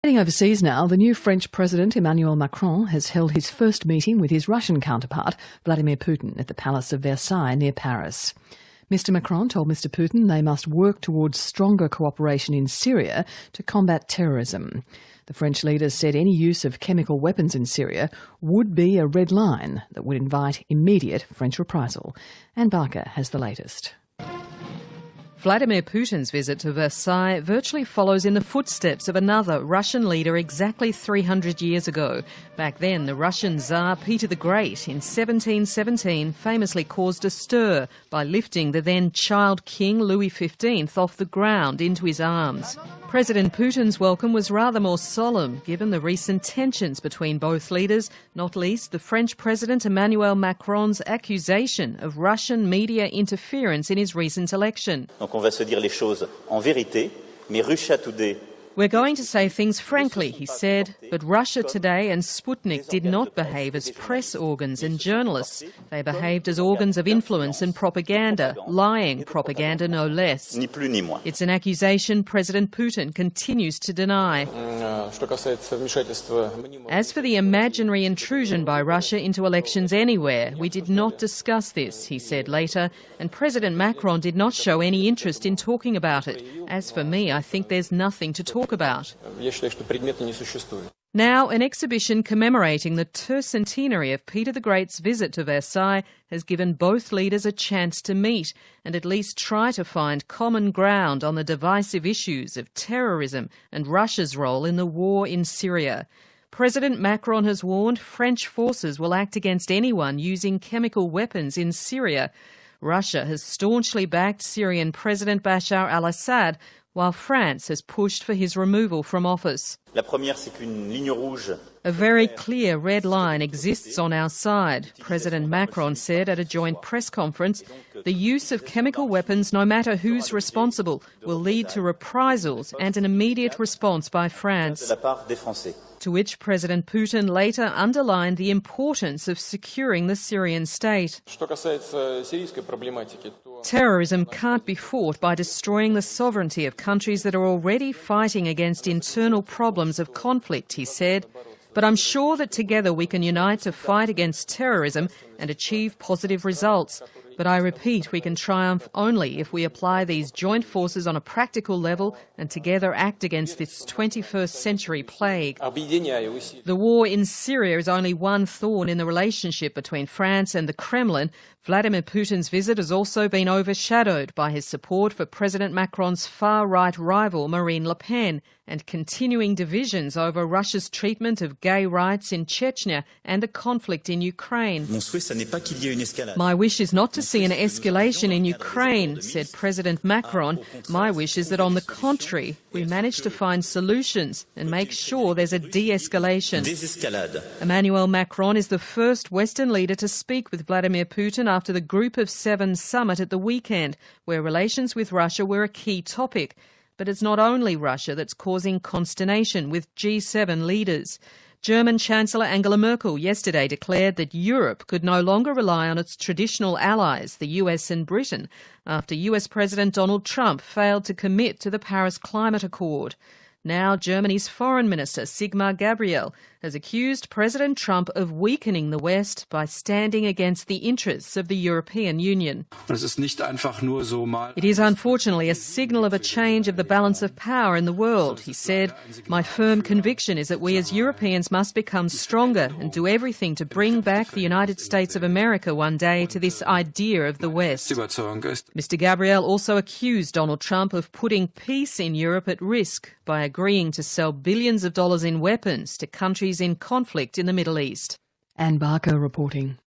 Heading overseas now, the new French President Emmanuel Macron has held his first meeting with his Russian counterpart, Vladimir Putin, at the Palace of Versailles near Paris. Mr Macron told Mr Putin they must work towards stronger cooperation in Syria to combat terrorism. The French leader said any use of chemical weapons in Syria would be a red line that would invite immediate French reprisal. Anne Barker has the latest. Vladimir Putin's visit to Versailles virtually follows in the footsteps of another Russian leader exactly 300 years ago. Back then, the Russian Tsar Peter the Great in 1717 famously caused a stir by lifting the then child king Louis XV off the ground into his arms. President Putin's welcome was rather more solemn, given the recent tensions between both leaders, not least the French President Emmanuel Macron's accusation of Russian media interference in his recent election. Donc on va se dire les choses en vérité, mais Russia Today. We're going to say things frankly, he said, but Russia Today and Sputnik did not behave as press organs and journalists. They behaved as organs of influence and propaganda, lying propaganda no less. Ni plus ni moins. It's an accusation President Putin continues to deny. As for the imaginary intrusion by Russia into elections anywhere, we did not discuss this, he said later, and President Macron did not show any interest in talking about it. As for me, I think there's nothing to talk about. Now, an exhibition commemorating the tercentenary of Peter the Great's visit to Versailles has given both leaders a chance to meet and at least try to find common ground on the divisive issues of terrorism and Russia's role in the war in Syria. President Macron has warned French forces will act against anyone using chemical weapons in Syria. Russia has staunchly backed Syrian President Bashar al-Assad, while France has pushed for his removal from office. La première, c'est qu'une ligne rouge. A very clear red line exists on our side, President Macron said at a joint press conference. The use of chemical weapons, no matter who's responsible, will lead to reprisals and an immediate response by France. De la part des Français. To which President Putin later underlined the importance of securing the Syrian state. Terrorism can't be fought by destroying the sovereignty of countries that are already fighting against internal problems of conflict, he said. But I'm sure that together we can unite to fight against terrorism and achieve positive results. But I repeat, we can triumph only if we apply these joint forces on a practical level and together act against this 21st century plague. The war in Syria is only one thorn in the relationship between France and the Kremlin. Vladimir Putin's visit has also been overshadowed by his support for President Macron's far-right rival Marine Le Pen and continuing divisions over Russia's treatment of gay rights in Chechnya and the conflict in Ukraine. My wish is not to see an escalation in Ukraine, said President Macron. My wish is that, on the contrary, we manage to find solutions and make sure there's a de-escalation. Emmanuel Macron is the first Western leader to speak with Vladimir Putin after the Group of Seven summit at the weekend, where relations with Russia were a key topic. But it's not only Russia that's causing consternation with G7 leaders. German Chancellor Angela Merkel yesterday declared that Europe could no longer rely on its traditional allies, the US and Britain, after US President Donald Trump failed to commit to the Paris Climate Accord. Now Germany's Foreign Minister Sigmar Gabriel has accused President Trump of weakening the West by standing against the interests of the European Union. It is unfortunately a signal of a change of the balance of power in the world, he said. My firm conviction is that we as Europeans must become stronger and do everything to bring back the United States of America one day to this idea of the West. Mr. Gabriel also accused Donald Trump of putting peace in Europe at risk by agreeing to sell billions of dollars in weapons to countries in conflict in the Middle East. Anne Barker reporting.